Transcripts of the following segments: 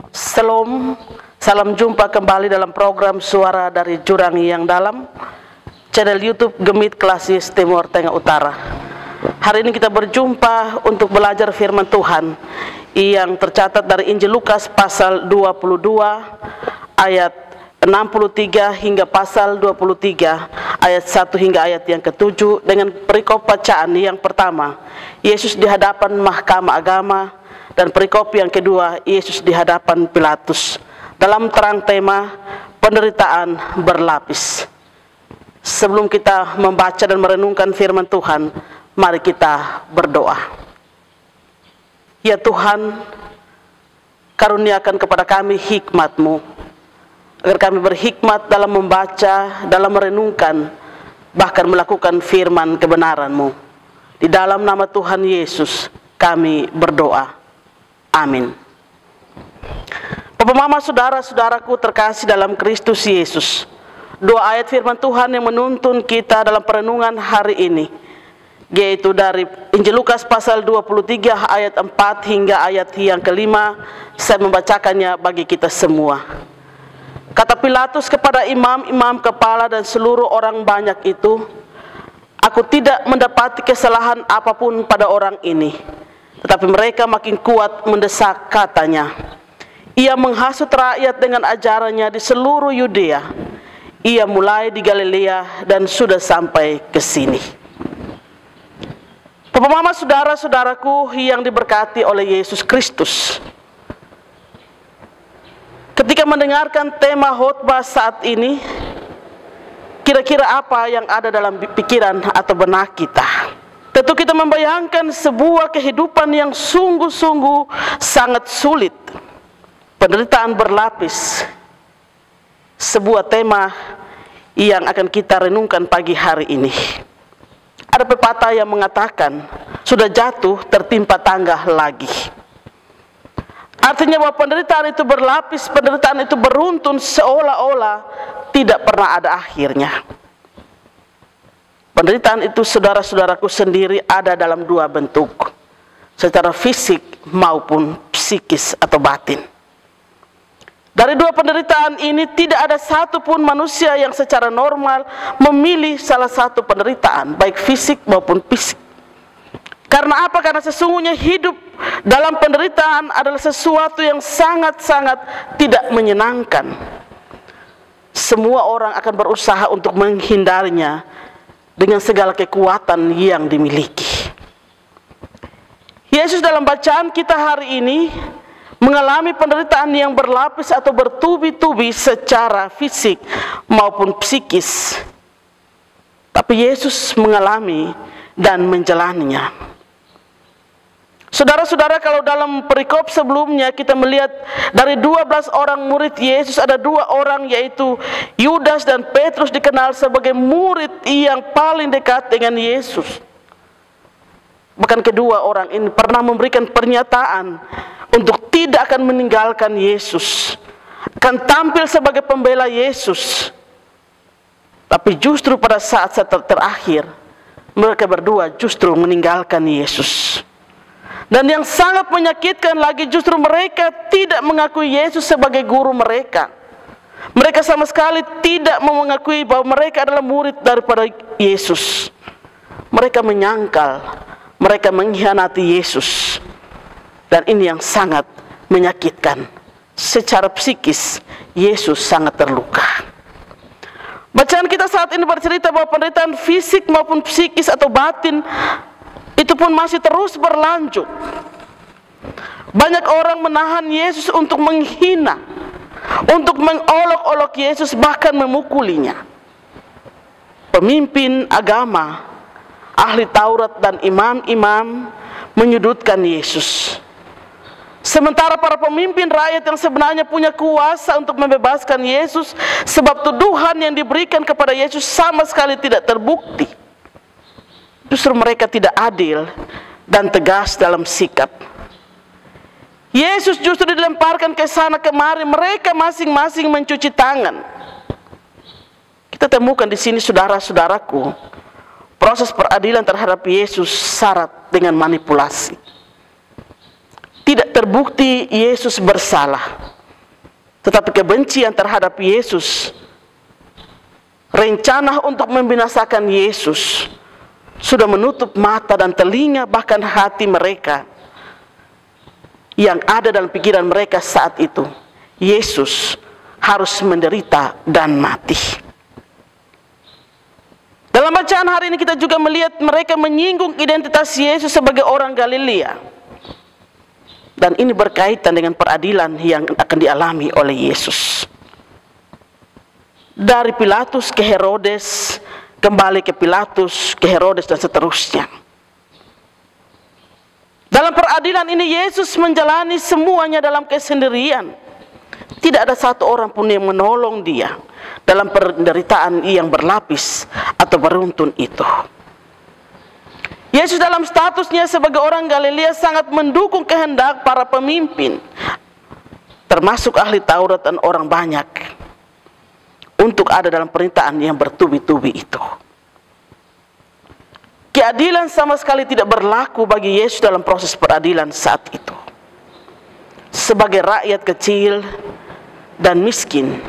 Shalom, salam jumpa kembali dalam program Suara dari Jurang yang Dalam, channel YouTube Gemit Klasis Timur Tengah Utara. Hari ini kita berjumpa untuk belajar firman Tuhan yang tercatat dari Injil Lukas pasal 22 ayat 63 hingga pasal 23 ayat 1 hingga ayat yang ke-7 dengan perikop bacaan yang pertama, Yesus di hadapan mahkamah agama, dan perikop yang kedua, Yesus di hadapan Pilatus, dalam terang tema penderitaan berlapis. Sebelum kita membaca dan merenungkan firman Tuhan, mari kita berdoa. Ya Tuhan, karuniakan kepada kami hikmat-Mu, agar kami berhikmat dalam membaca, dalam merenungkan, bahkan melakukan firman kebenaran-Mu. Di dalam nama Tuhan Yesus kami berdoa. Amin. Bapak, Mama, saudara-saudaraku terkasih dalam Kristus Yesus, dua ayat firman Tuhan yang menuntun kita dalam perenungan hari ini, yaitu dari Injil Lukas pasal 23 ayat 4 hingga ayat yang ke-5. Saya membacakannya bagi kita semua. Kata Pilatus kepada imam-imam kepala dan seluruh orang banyak itu, "Aku tidak mendapati kesalahan apapun pada orang ini." Tetapi mereka makin kuat mendesak, katanya, "Ia menghasut rakyat dengan ajarannya di seluruh Yudea. Ia mulai di Galilea dan sudah sampai ke sini." Bapak, Mama, saudara-saudaraku yang diberkati oleh Yesus Kristus, ketika mendengarkan tema khotbah saat ini, kira-kira apa yang ada dalam pikiran atau benak kita? Tentu kita membayangkan sebuah kehidupan yang sungguh-sungguh sangat sulit. Penderitaan berlapis. Sebuah tema yang akan kita renungkan pagi hari ini. Ada pepatah yang mengatakan, sudah jatuh tertimpa tangga lagi. Artinya bahwa penderitaan itu berlapis, penderitaan itu beruntun seolah-olah tidak pernah ada akhirnya. Penderitaan itu, saudara-saudaraku, sendiri ada dalam dua bentuk, secara fisik maupun psikis atau batin. Dari dua penderitaan ini tidak ada satupun manusia yang secara normal memilih salah satu penderitaan, baik fisik maupun fisik. Karena apa? Karena sesungguhnya hidup dalam penderitaan adalah sesuatu yang sangat-sangat tidak menyenangkan. Semua orang akan berusaha untuk menghindarinya dengan segala kekuatan yang dimiliki. Yesus dalam bacaan kita hari ini mengalami penderitaan yang berlapis atau bertubi-tubi secara fisik maupun psikis. Tapi Yesus mengalami dan menjalaninya. Saudara-saudara, kalau dalam perikop sebelumnya kita melihat dari 12 orang murid Yesus, ada dua orang, yaitu Yudas dan Petrus, dikenal sebagai murid yang paling dekat dengan Yesus. Bahkan kedua orang ini pernah memberikan pernyataan untuk tidak akan meninggalkan Yesus, akan tampil sebagai pembela Yesus. Tapi justru pada saat terakhir, mereka berdua justru meninggalkan Yesus. Dan yang sangat menyakitkan lagi, justru mereka tidak mengakui Yesus sebagai guru mereka. Mereka sama sekali tidak mengakui bahwa mereka adalah murid daripada Yesus. Mereka menyangkal, mereka mengkhianati Yesus. Dan ini yang sangat menyakitkan. Secara psikis, Yesus sangat terluka. Bacaan kita saat ini bercerita bahwa penderitaan fisik maupun psikis atau batin itu pun masih terus berlanjut. Banyak orang menahan Yesus untuk menghina, untuk mengolok-olok Yesus, bahkan memukulinya. Pemimpin agama, ahli Taurat dan imam-imam menyudutkan Yesus. Sementara para pemimpin rakyat yang sebenarnya punya kuasa untuk membebaskan Yesus, sebab tuduhan yang diberikan kepada Yesus sama sekali tidak terbukti. Justru mereka tidak adil dan tegas dalam sikap. Yesus justru dilemparkan ke sana kemari, mereka masing-masing mencuci tangan. Kita temukan di sini, saudara-saudaraku, proses peradilan terhadap Yesus syarat dengan manipulasi. Tidak terbukti Yesus bersalah. Tetapi kebencian terhadap Yesus, rencana untuk membinasakan Yesus, sudah menutup mata dan telinga bahkan hati mereka yang ada dalam pikiran mereka saat itu. Yesus harus menderita dan mati. Dalam bacaan hari ini kita juga melihat mereka menyinggung identitas Yesus sebagai orang Galilea. Dan ini berkaitan dengan peradilan yang akan dialami oleh Yesus. Dari Pilatus ke Herodes, kembali ke Pilatus, ke Herodes, dan seterusnya. Dalam peradilan ini Yesus menjalani semuanya dalam kesendirian. Tidak ada satu orang pun yang menolong dia dalam penderitaan yang berlapis atau beruntun itu. Yesus dalam statusnya sebagai orang Galilea sangat mendukung kehendak para pemimpin, termasuk ahli Taurat dan orang banyak, untuk ada dalam perintahan yang bertubi-tubi itu. Keadilan sama sekali tidak berlaku bagi Yesus dalam proses peradilan saat itu. Sebagai rakyat kecil dan miskin,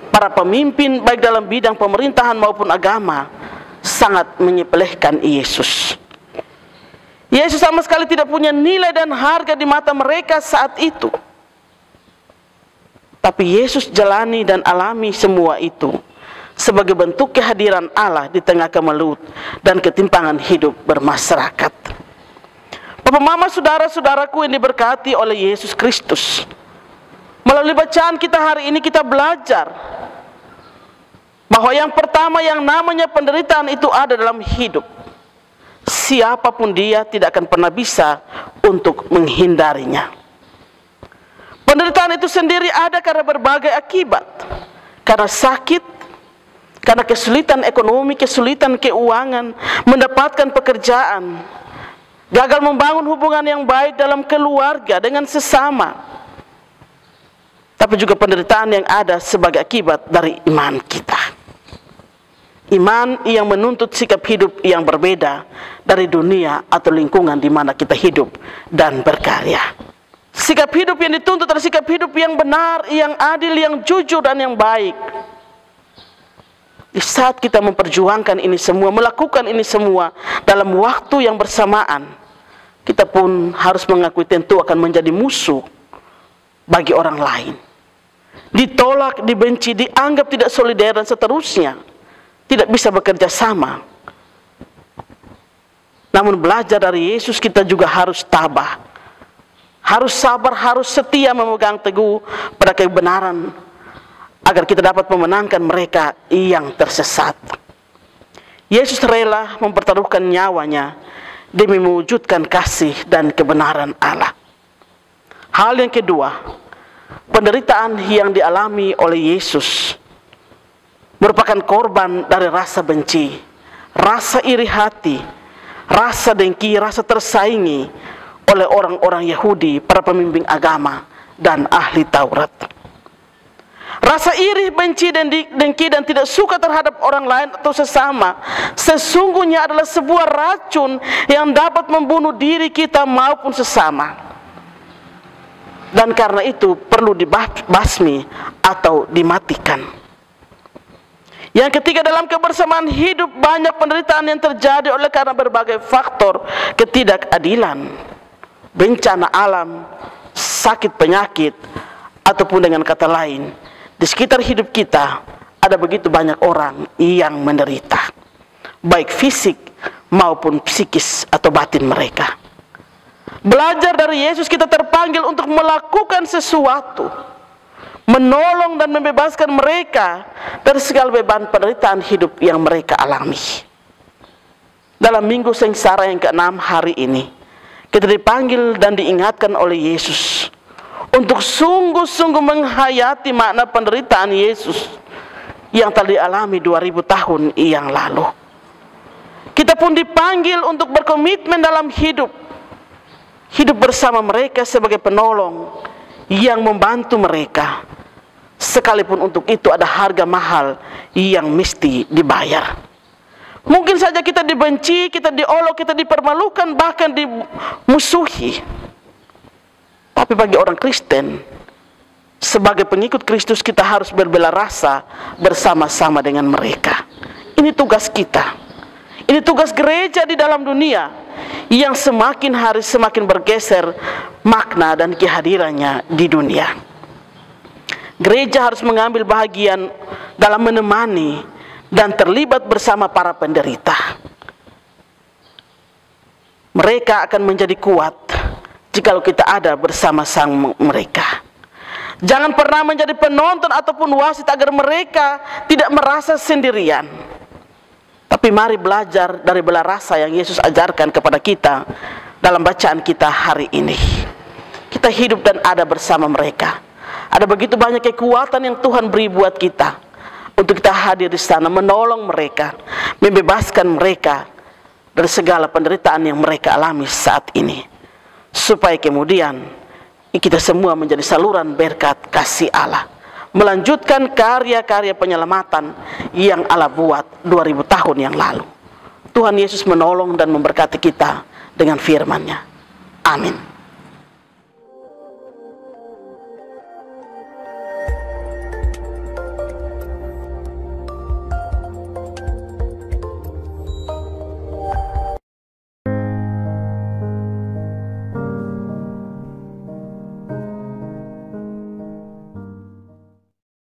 para pemimpin baik dalam bidang pemerintahan maupun agama sangat menyepelekan Yesus. Yesus sama sekali tidak punya nilai dan harga di mata mereka saat itu. Tapi Yesus jalani dan alami semua itu sebagai bentuk kehadiran Allah di tengah kemelut dan ketimpangan hidup bermasyarakat. Bapak, mama, saudara-saudaraku yang diberkati oleh Yesus Kristus, melalui bacaan kita hari ini kita belajar bahwa yang pertama yang namanya penderitaan itu ada dalam hidup. Siapapun dia tidak akan pernah bisa untuk menghindarinya. Penderitaan itu sendiri ada karena berbagai akibat. Karena sakit, karena kesulitan ekonomi, kesulitan keuangan, mendapatkan pekerjaan, gagal membangun hubungan yang baik dalam keluarga dengan sesama. Tapi juga penderitaan yang ada sebagai akibat dari iman kita. Iman yang menuntut sikap hidup yang berbeda dari dunia atau lingkungan di mana kita hidup dan berkarya. Sikap hidup yang dituntut adalah sikap hidup yang benar, yang adil, yang jujur, dan yang baik. Di saat kita memperjuangkan ini semua, melakukan ini semua dalam waktu yang bersamaan, kita pun harus mengakui tentu akan menjadi musuh bagi orang lain. Ditolak, dibenci, dianggap tidak solider, dan seterusnya. Tidak bisa bekerja sama. Namun belajar dari Yesus, kita juga harus tabah, harus sabar, harus setia memegang teguh pada kebenaran, agar kita dapat memenangkan mereka yang tersesat. Yesus rela mempertaruhkan nyawanya demi mewujudkan kasih dan kebenaran Allah. Hal yang kedua, penderitaan yang dialami oleh Yesus merupakan korban dari rasa benci, rasa iri hati, rasa dengki, rasa tersaingi oleh orang-orang Yahudi, para pemimpin agama, dan ahli Taurat. Rasa iri, benci, dan dengki dan tidak suka terhadap orang lain atau sesama sesungguhnya adalah sebuah racun yang dapat membunuh diri kita maupun sesama. Dan karena itu perlu dibasmi atau dimatikan. Yang ketiga, dalam kebersamaan hidup banyak penderitaan yang terjadi oleh karena berbagai faktor ketidakadilan, bencana alam, sakit penyakit, ataupun dengan kata lain, di sekitar hidup kita ada begitu banyak orang yang menderita, baik fisik maupun psikis atau batin mereka. Belajar dari Yesus, kita terpanggil untuk melakukan sesuatu, menolong dan membebaskan mereka dari segala beban penderitaan hidup yang mereka alami. Dalam Minggu Sengsara yang ke-6 hari ini, kita dipanggil dan diingatkan oleh Yesus untuk sungguh-sungguh menghayati makna penderitaan Yesus yang telah dialami 2000 tahun yang lalu. Kita pun dipanggil untuk berkomitmen dalam hidup bersama mereka sebagai penolong yang membantu mereka, sekalipun untuk itu ada harga mahal yang mesti dibayar. Mungkin saja kita dibenci, kita diolok, kita dipermalukan, bahkan dimusuhi. Tapi bagi orang Kristen, Sebagai pengikut Kristus kita harus berbela rasa bersama-sama dengan mereka. Ini tugas kita. Ini tugas gereja di dalam dunia yang semakin hari semakin bergeser makna dan kehadirannya di dunia. Gereja harus mengambil bahagian dalam menemani dan terlibat bersama para penderita. Mereka akan menjadi kuat jikalau kita ada bersama-sama mereka. Jangan pernah menjadi penonton ataupun wasit agar mereka tidak merasa sendirian. Tapi mari belajar dari belah rasa yang Yesus ajarkan kepada kita dalam bacaan kita hari ini. Kita hidup dan ada bersama mereka. Ada begitu banyak kekuatan yang Tuhan beri buat kita untuk kita hadir di sana, menolong mereka, membebaskan mereka dari segala penderitaan yang mereka alami saat ini, supaya kemudian kita semua menjadi saluran berkat kasih Allah, melanjutkan karya-karya penyelamatan yang Allah buat 2000 tahun yang lalu. Tuhan Yesus menolong dan memberkati kita dengan firman-Nya. Amin.